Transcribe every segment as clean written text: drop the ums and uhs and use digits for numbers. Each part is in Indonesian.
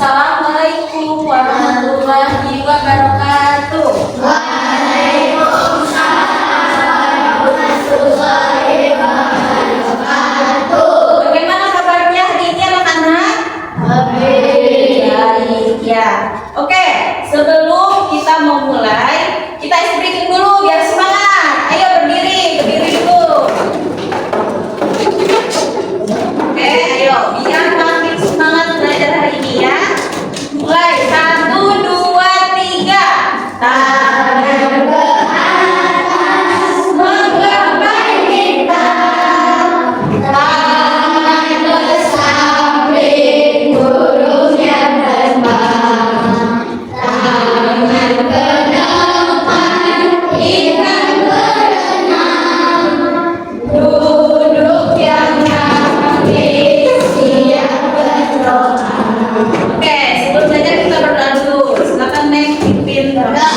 Assalamualaikum warahmatullahi wabarakatuh. Bagaimana kabarnya hari ini anak-anak? Baik ya. Oke, sebelum kita memulai, kita icing breaking dulu biar semangat. Ayo berdiri dulu. Oke, ayo biar makin semangat belajar hari ini ya. Mulai 1, 2, 3. Tangan ke atas menggapai kita. Tangan ke samping burung yang terbang. Tangan ke depan ikan berenang. Duduk yang rapi siap berdoa. Oke, sebelum belajar kita berdoa dulu. Silakan Nek pimpin doa.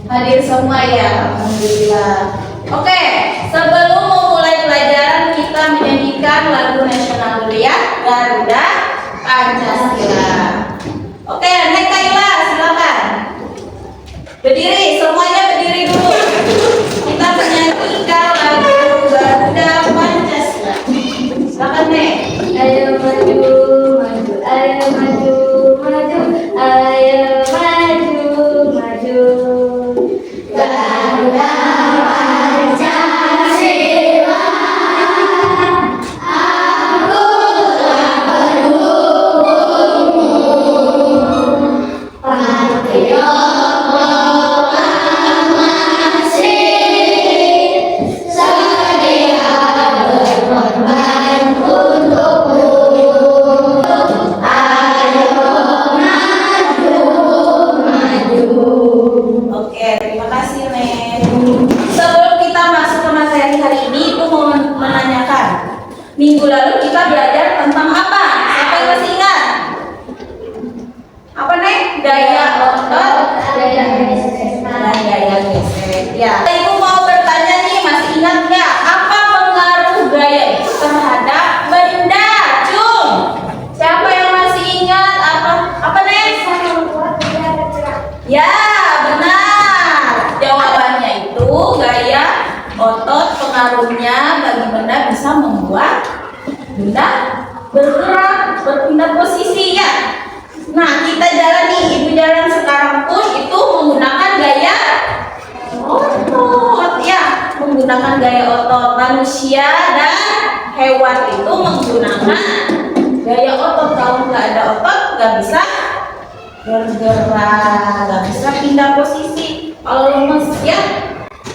Hadir semua ya, alhamdulillah. Oke, sebelum memulai pelajaran kita menyanyikan lagu nasional dulu ya, Garuda Pancasila. Oke, Nek Kaila silakan. Berdiri, semuanya berdiri dulu. Kita menyanyikan lagu Garuda Pancasila. Silakan Nek. Ayo maju, maju, ayo maju, maju, ayo maju, maju. Garuda Pancasila, akulah pendukungmu. Patriot proklamasi, sedia berkorban untukmu. Ayo maju, maju. Oke, terima kasih Nek. Sebelum kita masuk ke materi hari ini, aku mau menanyakan. Minggu lalu kita belajar tentang apa? Siapa yang masih ingat? Apa Nek? Daya otot Daya gesek. dan daya gesek. Ya. Ibu mau bertanya nih, masih ingat nggak? Apa pengaruh gaya itu terhadap benda? Cung. Siapa yang masih ingat? Apa Nek? Ya, benar. bisa membuat benda bergerak, berpindah posisi ya. Nah, kita jalan nih, ibu jalan sekarang pun itu menggunakan gaya otot ya, menggunakan gaya otot. Manusia dan hewan itu menggunakan gaya otot. Kalau nggak ada otot, nggak bisa bergerak, nggak bisa pindah posisi. Kalau lemes ya.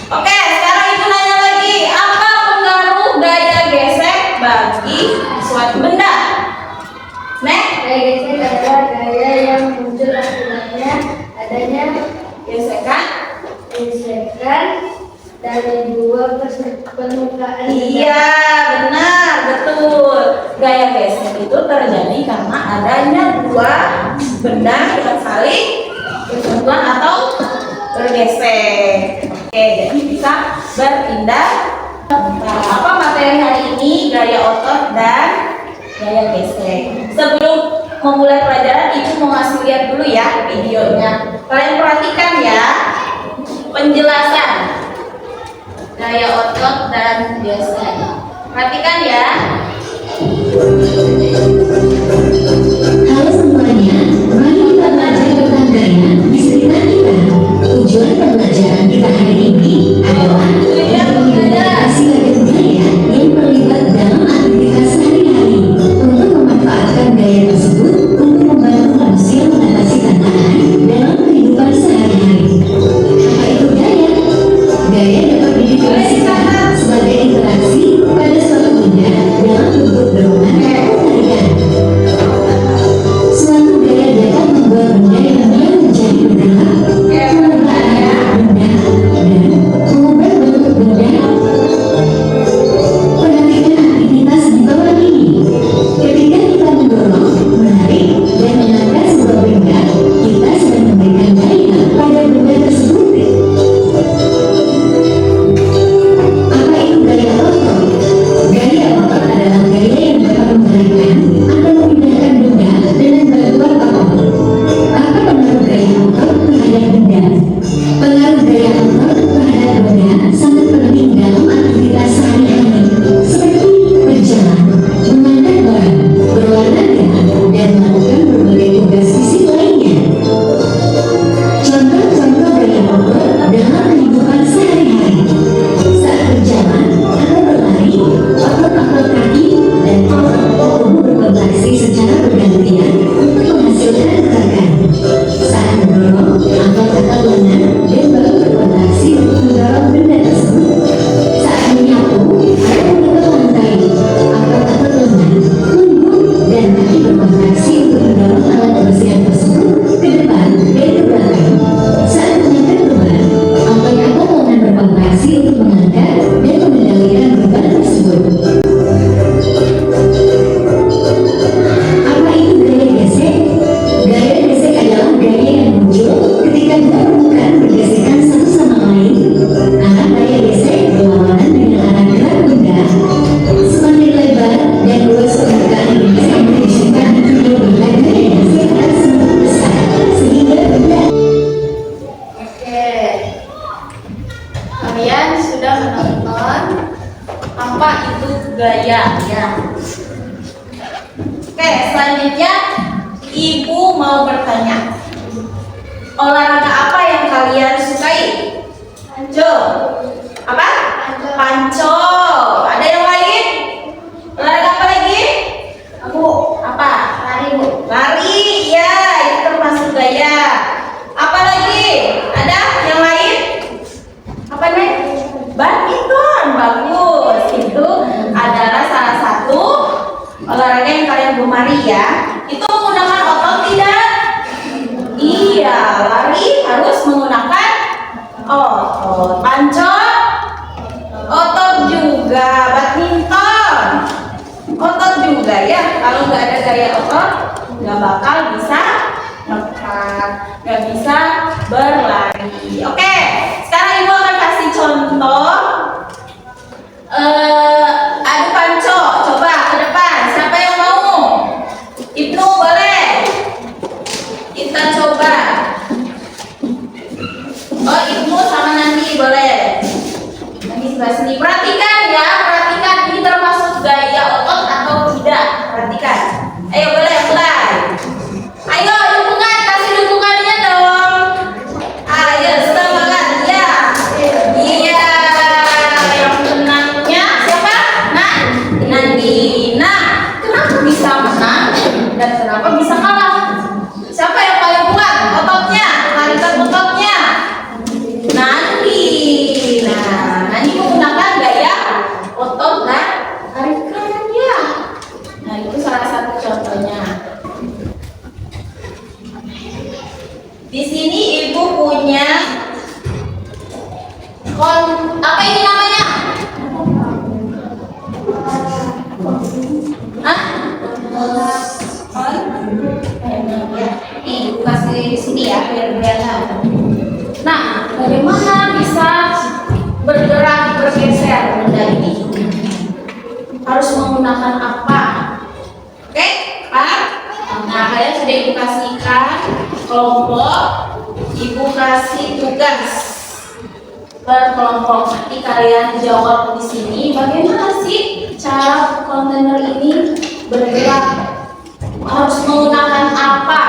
Oke, sekarang ibu nanya lagi, apa pengaruh gaya gesek bagi suatu benda? Gaya gesek adalah gaya yang muncul akibatnya adanya Gesekan? gesekan dari dua permukaan. Iya, benar, betul. Gaya gesek itu terjadi karena adanya dua benda yang saling bersentuhan atau bergesek. Oke, jadi bisa berpindah. Nah, apa materi hari ini? Gaya otot dan gaya gesek. Sebelum memulai pelajaran, ibu mau ngasih lihat dulu ya videonya. Kalian perhatikan ya penjelasan gaya otot dan gesek. Perhatikan ya. Halo semuanya, mari kita belajar tentang gaya di sekitar kita. Tujuan pembelajaran kita hari ini adalah untuk mengidentifikasi gaya yang terlibat dalam aktivitas sehari-hari untuk memanfaatkan gaya tersebut untuk membantu manusia mengatasi tantangan dalam kehidupan sehari-hari. Apa itu gaya? Gaya dapat didefinisikan sebagai interaksi pada suatu benda dalam bentuk dorongan atau tarikan. Suatu gaya dapat membuat benda yang lain menjadi bergerak, mengubah benda, dan mengubah bentuk benda. Perhatikan aktivitas di bawah ini. Ketika kita mendorong, menarik, dan mengangkat sebuah benda, kita sedang memberikan gaya pada benda tersebut. Apa itu gaya otot? Gaya otot adalah gaya yang dapat menarikkan atau memindahkan benda dengan bantuan otot. Apa pengaruh gaya otot terhadap benda? Pengaruh gaya otot terhadap benda sangat penting dalam aktivitas sehari-hari, seperti berjalan, mengangkat barang, berolahraga, dan melakukan berbagai tugas fisik lainnya. Contoh-contoh gaya otot dalam kehidupan sehari-hari: saat berjalan atau berlari, otot-otot kaki dan otot-otot tubuh berkontraksi secara bergantian untuk menghasilkan gerakan. Saat mendorong, otot-otot lengan dan bahu berkontraksi untuk mendorong benda tersebut. Saat menyapu atau mengetuk lantai, otot-otot lengan, punggung, dan kaki berkontraksi untuk mendorong alat kebersihan tersebut ke depan dan ke belakang. Saat mengangkat beban, otot-otot lengan berkontraksi untuk mengangkat dan mengendalikan beban tersebut. Apa itu gaya gesek? Gaya gesek adalah gaya yang muncul ketika dua permukaan bergesekan satu sama lain. Arah gaya gesek berlawanan dengan arah gerak benda. Semakin lebar dan luas permukaan yang digesekkan, lebihlah gaya gesek akan semakin besar sehingga benda. Oke, kalian sudah menonton Apa itu gaya ya? Oke, selanjutnya ibu mau bertanya, olahraga apa yang kalian sukai? Panco. Apa? Panco. Ada yang lain? Olahraga apa lagi? Apa? lari, Bu. Lari, ya, itu termasuk gaya. Apa lagi? Ada yang lain? Apa nih? Badminton, bagus. Itu adalah salah satu olahraga yang kalian gemari ya. Itu menggunakan otot tidak? Iya, lari harus menggunakan otot. Panco, otot juga. Badminton, otot juga ya. Kalau nggak ada gaya otot, nggak bakal bisa ngekat, nggak bisa berlari. Oke, sekarang ibu akan kasih contoh adu panco. Coba ke depan, siapa yang mau? Ibnu boleh. Kita coba. Oh, Ibnu sama Nandi boleh. Nandi sebelah sini. Perhatikan ya, perhatikan ini termasuk Ya, nih ibu kasih di sini ya biar kelihatan. Nah, bagaimana bisa bergerak bergeser benda ini? Harus menggunakan apa? Oke, Pak? Nah, kalian sudah ibu kasihkan kelompok, ibu kasih tugas per kelompok. Nanti kalian jawab di sini bagaimana sih cara kontainer ini bergerak? Harus menggunakan apa?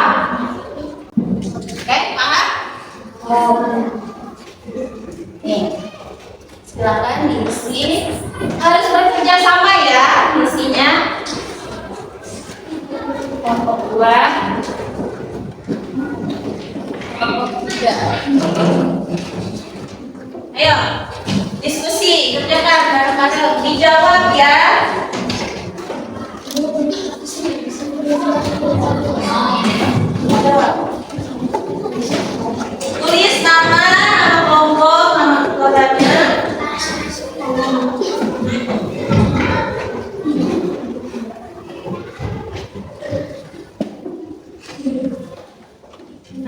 Oke, Pak? Nih, silakan diisi. Harus bekerja sama ya isinya. Kelompok 2, kelompok 3. Ayo, diskusi, kerjakan bareng-bareng, dijawab ya. Jawab. Tulis nama kelompok, nama kelompoknya.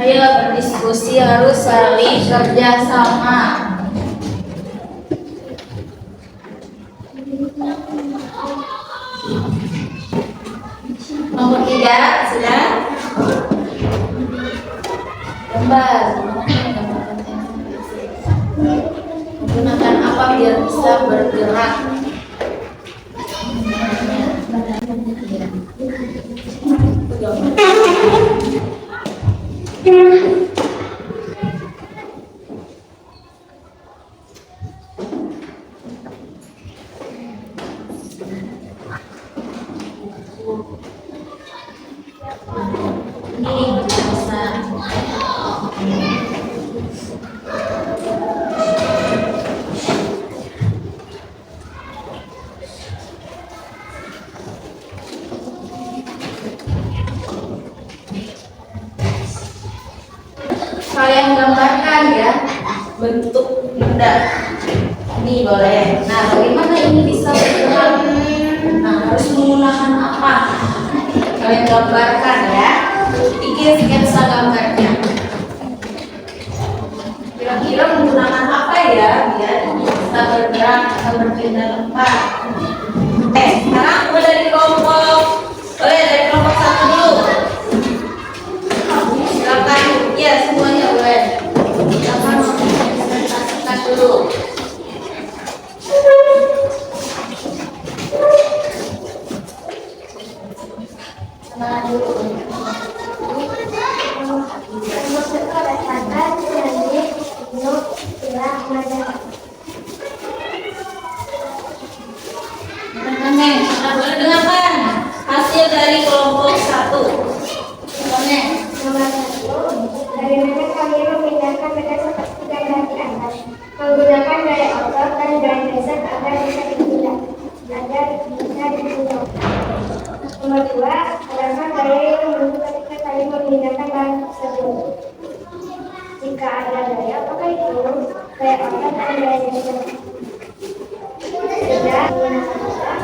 Ayo berdiskusi, harus saling kerja sama. Nomor 3 sudah. Gambar. Menggunakan apa biar bisa bergerak? Ini bisa. Kalian gambarkan ya bentuk benda ini boleh. Nah, bagaimana ini bisa bergerak? Nah, harus menggunakan apa? Kalian gambarkan ya. Bikin sketsa gambarnya. Kira-kira menggunakan apa ya biar ini bisa bergerak atau berpindah tempat? Sekarang mulai dari kelompok. Boleh dari kelompok 1 dulu. Silakan, ya semuanya boleh. Silakan presentasikan dulu. Semangat dulu. Nah, boleh dengarkan hasil dari kelompok 1. Boleh. Bagaimana kalian memindahkan benda seperti gambar di atas? Menggunakan gaya otot dan gaya geser agar bisa dipindah. Nomor 2, adakah gaya yang menentu ketika kalian memindahkan barang tersebut? Jika ada gaya, apakah itu gaya otot dan gaya geser? Tidak menggunakan otot.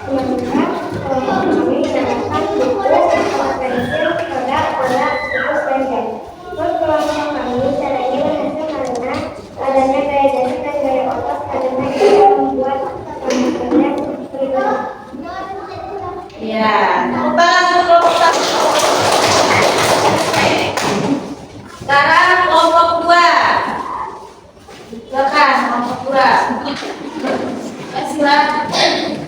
Nomor 4, kelompok kami menambahkan buku, pensil, kodak, pola, buku pendek. Menurut kelompok kami, caranya berhasil karena adanya gaya geser dan gaya otot karena kita membuat gambarnya berikut. Ya, tepuk tangan untuk kelompok 1. Sekarang kelompok 2. Silakan kelompok 2. Silakan.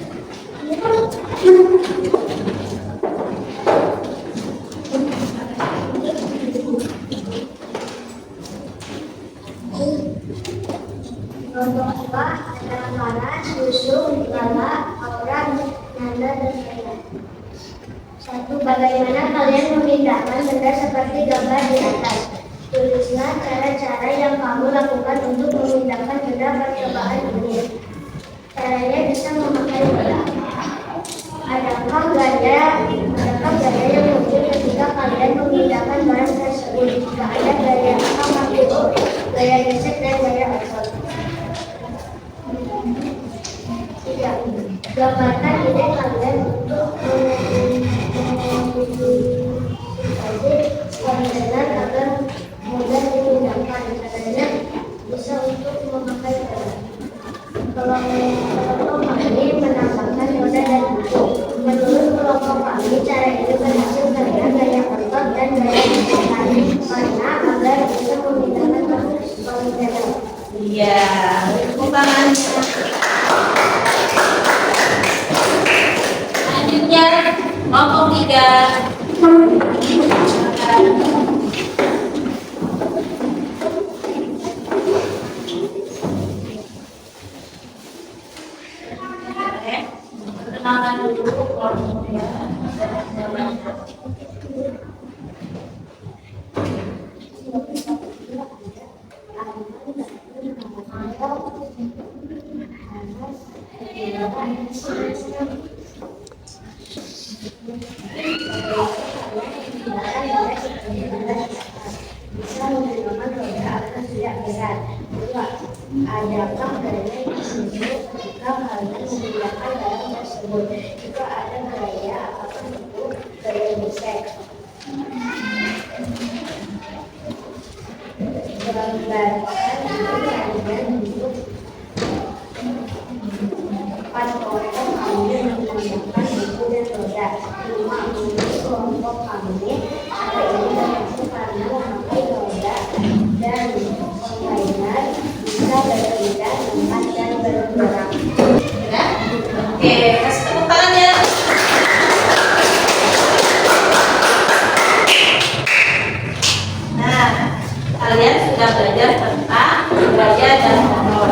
Kelompok 2 adalah Farah, Yusuf, Lala, Aura, Nanda, dan Ella. 1. Bagaimana kalian memindahkan benda seperti gambar di atas? Tulislah cara-cara yang kamu lakukan untuk memindahkan benda percobaan ini. Caranya bisa memakai bola. Adakah gaya yang muncul ketika kalian memindahkan barang tersebut? Jika ada gaya apa maksud gaya geser dan gaya otot? Tidak. Gambarkan ide kalian untuk Kelompok kami menambahkan roda dan buku. Menurut kelompok kami, cara ini berhasil karena gaya otot dan gaya pikiran karena agar bisa memindahkan pemikiran. Iya, tepuk tangannya. Selanjutnya, kelompok 3. Perkenalkan dulu kelompoknya. Bisa menggunakan roda agar tidak berat. 2. Adakah gaya yang disebut ketika kalian menggunakan barang tersebut? Jika ada gaya, apakah itu gaya bisek? Gambarkan itu kalian untuk 4 kelompok kami menggunakan buku dan roda. 5. Menurut kelompok kami, cara ini berhasil karena memakai roda dan kontainer bisa berpindah tempat dan bergerak. Ya? Oke, kasih tepuk tangannya. Nah, kalian sudah belajar tentang gaya dan motor.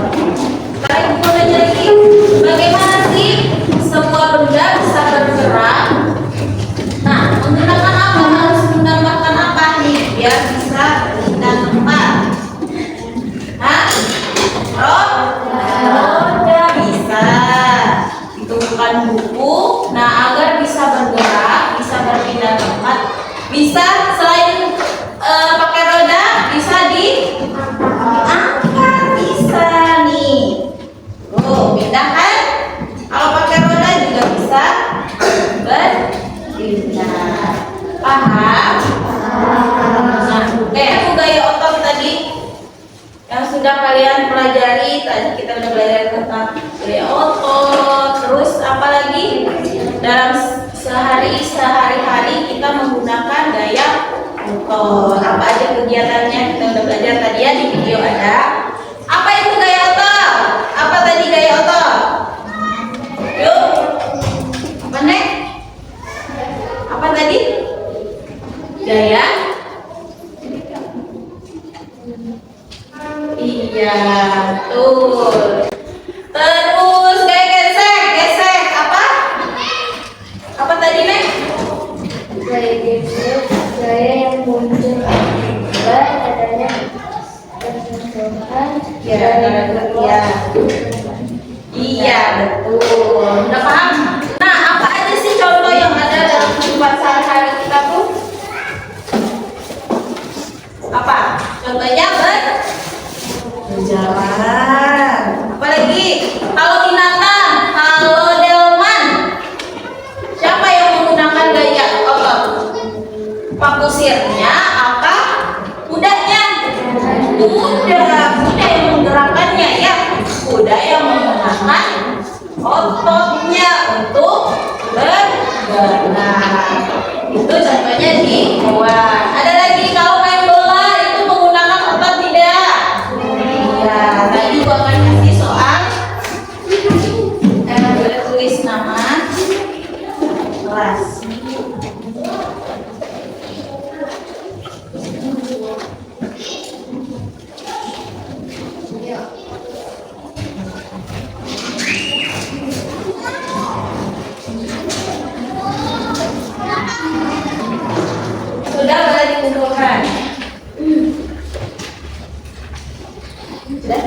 Sekarang ibu mau nanya lagi, bagaimana sih sebuah benda bisa bergerak? Nah, menggunakan apa? Harus menambahkan apa nih biar bisa berpindah tempat? Hah? Roda bisa. Itu bukan buku. Nah, agar bisa bergerak, bisa berpindah tempat, bisa selain pakai roda, bisa diangkat, bisa nih. Oh, pindahkan. Kalau pakai roda juga bisa berpindah. Paham? Nah, kayak itu gaya otot tadi yang sudah kalian pelajari. Tadi kita udah belajar tentang gaya otot. Terus apa lagi? Dalam sehari-hari kita menggunakan gaya otot. Apa aja kegiatannya kita udah belajar tadi ya, di video ada. Apa itu gaya otot? Apa tadi gaya otot? Yuk. Apa nek? Apa tadi? Gaya? Iya, betul. Terus kayak gesek. Apa? Apa tadi, Nek? Gaya gesek, gaya yang muncul akibat adanya persentuhan Ya, ya. Iya, betul. Udah paham? Nah, apa aja sih contoh yang ada dalam kehidupan sehari-hari kita tuh? Apa? Contohnya berjalan. Apalagi? Kalau binatang, kalau delman. Siapa yang menggunakan gaya otot? Pak kusirnya apa? Kudanya? Kuda yang menggerakkannya ya. Kuda yang menggunakan ototnya untuk bergerak. Itu contohnya di hewan. Ada lagi kalau main bola itu menggunakan otot tidak? Iya, tadi gua akan kasih soal. Kalian boleh tulis nama kelas. Sudah boleh dikumpulkan. Sudah?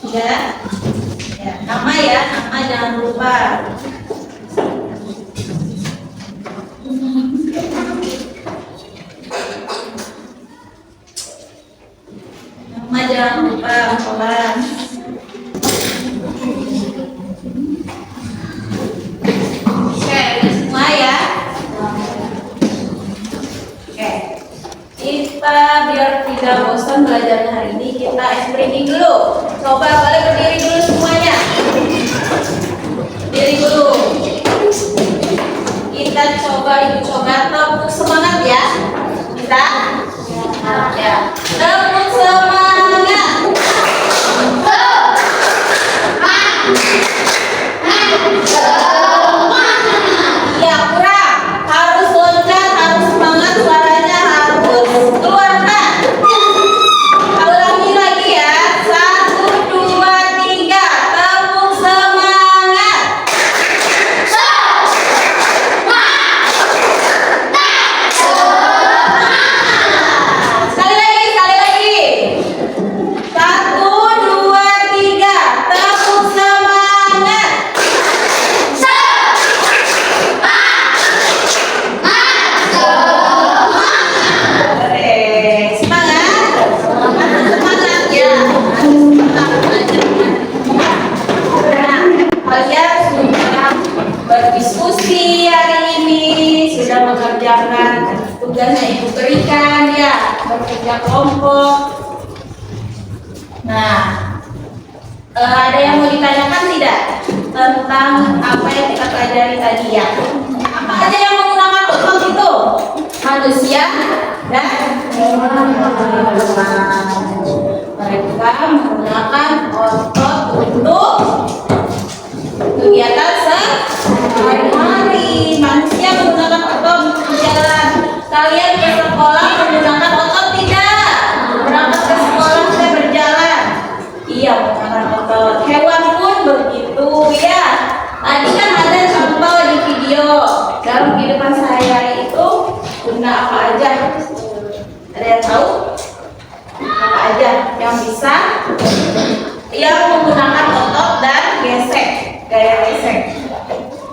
Sudah? Ya, nama ya, nama jangan lupa. jangan lupa pelan. Oke, udah semua ya. Oke, kita biar tidak bosan belajar hari ini, kita ice breaking dulu. Coba balik berdiri dulu semuanya. Berdiri dulu. Kita coba tepuk semangat ya. Kita ya. Tepuk semangat. Iya, kurang. Harus loncat, harus semangat, suaranya harus keluarkan. Ulangi lagi ya. 1, 2, 3. Tepuk semangat. Sekali lagi, sekali lagi. 1, 2, 3. Tepuk semangat. Oke, semangat. Semangat ya. Nah, kalian sudah berdiskusi hari ini, sudah mengerjakan tugas yang ibu berikan ya, bekerja kelompok. Nah, ada yang mau ditanyakan tidak tentang apa yang kita pelajari tadi ya? Apa aja yang menggunakan otot itu? Manusia dan hewan. Mereka menggunakan otot untuk kegiatan sehari-hari. Manusia menggunakan otot untuk berjalan. Kalian ke sekolah menggunakan otot tidak? Berangkat ke sekolah saya berjalan. Iya, menggunakan otot. Hewan pun begitu ya. Tadi kan ada contoh di video dalam kehidupan sehari-hari itu guna apa aja? Ada yang tahu? Apa aja yang bisa? Yang menggunakan otot dan gesek, gaya gesek.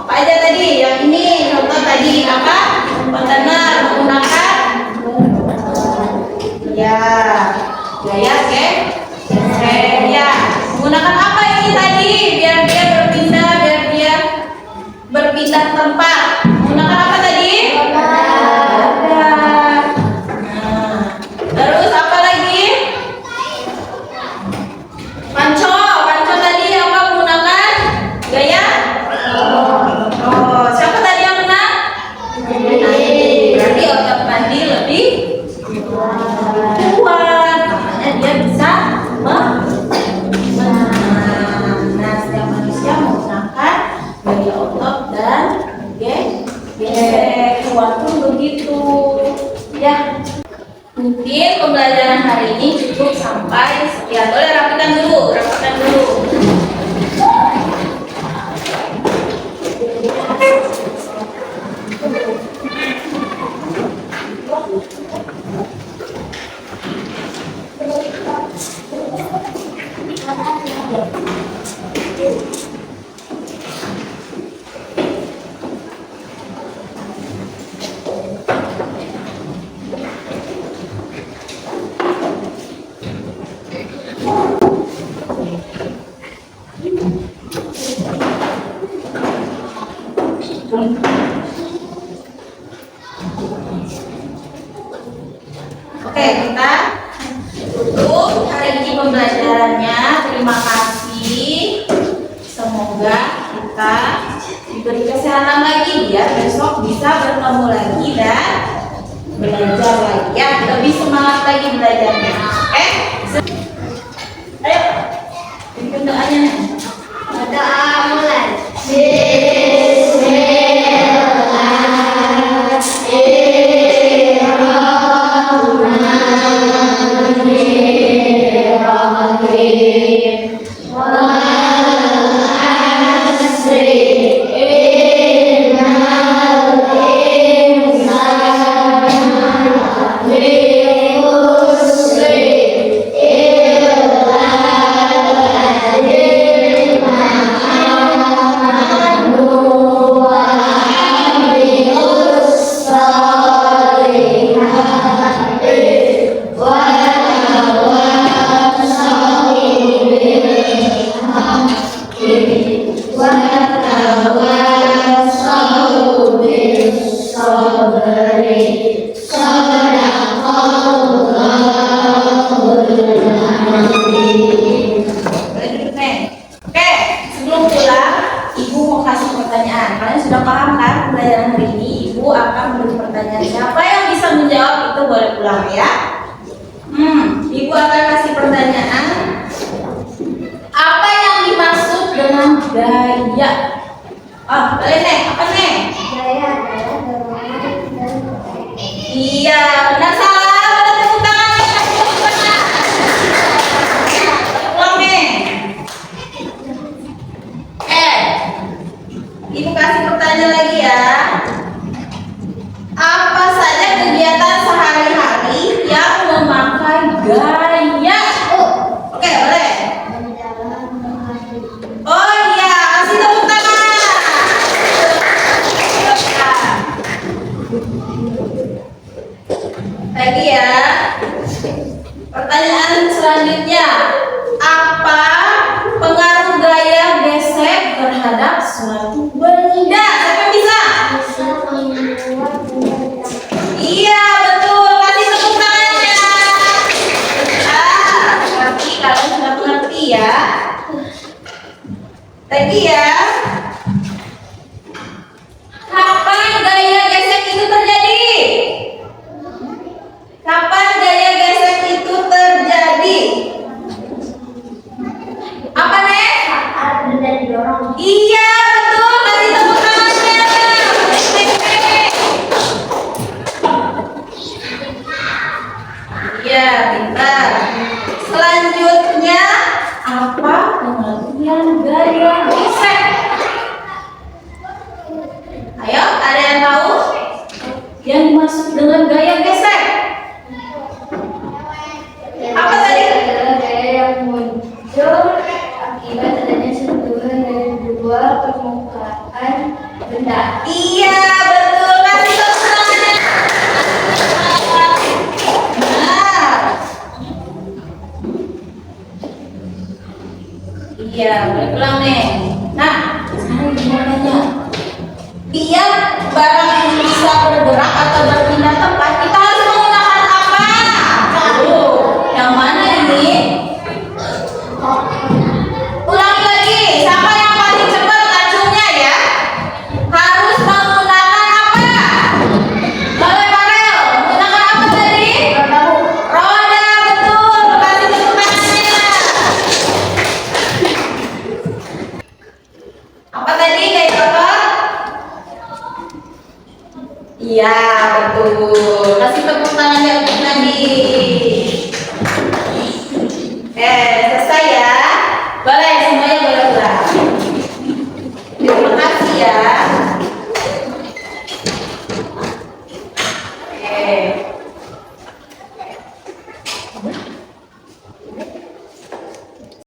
Apa aja tadi? Yang ini contoh tadi apa? Kontainer menggunakan ya gaya gesek ya. Menggunakan apa ini tadi? Biar dia berpindah tempat. Menggunakan apa tadi? Roda. Nah, terus apa lagi? Panco tadi apa menggunakan gaya? Oh, siapa tadi yang menang? Berarti otot nadi lebih kuat. Makanya dia bisa nah, setiap manusia menggunakan gaya otot dan gesek. Hewan pun begitu. Ya. Mungkin pembelajaran hari ini cukup sampai sekian. Boleh rapikan dulu. Oke, kita tutup hari ini pembelajarannya. Terima kasih. Semoga kita diberi kesehatan lagi biar besok bisa bertemu lagi dan belajar lagi ya. Lebih semangat lagi belajarnya. Oke? Ayo. Bikin doanya. Doa mulai. Bismillahirrahmanirrahim. Boleh duduk, Neng. Oke, sebelum pulang, Ibu mau kasih pertanyaan. Kalian sudah paham kan pembelajaran hari ini? Ibu akan memberi pertanyaan. Siapa yang bisa menjawab itu boleh pulang ya. Ibu akan kasih pertanyaan. Apa yang dimaksud dengan gaya? Boleh, Neng. Apa, Neng? Gaya adalah dorongan dan Iya, benar salah. Boleh tepuk tangan. Tepuk tangan. Ulang, Neng. Ibu kasih pertanyaan lagi ya. Apa saja kegiatan sehari-hari yang memakai gaya? Oke, boleh. menjalan menghadiri. Oh iya, kasih tepuk tangan. Lagi ya. Pertanyaan selanjutnya. Apa pengaruh gaya gesek terhadap suatu benda? Siapa yang bisa? Bisa membuat benda Iya, betul. Kasih tepuk tangannya. Berarti kalian sudah mengerti ya. Lagi ya. Kapan gaya gesek itu terjadi? Kapan gaya gesek itu terjadi? Apa, Nek? saat benda didorong. Iya, betul. Kasih tepuk tangannya. Iya, pintar. Selanjutnya, apa pengertian gaya gesek? Ayo, ada yang tahu? Yang dimaksud dengan gaya gesek? Apa tadi? Adalah gaya yang muncul akibat adanya sentuhan dari dua permukaan benda. Iya, betul. Kasih tepuk tangannya. Benar. Iya, boleh pulang nih. Nah, sekarang gimana tanya? Biar barang ini bisa bergerak atau berpindah tempat, kita harus menggunakan apa? Tuh, yang mana ini? Ulangi lagi, siapa yang paling cepat acungnya ya? Harus menggunakan apa? Boleh Farel, menggunakan apa tadi? Roda, betul. Kasih tepuk tangannya. Apa tadi kayak apa? Iya, betul. Kasih tepuk tangannya untuk Nadine.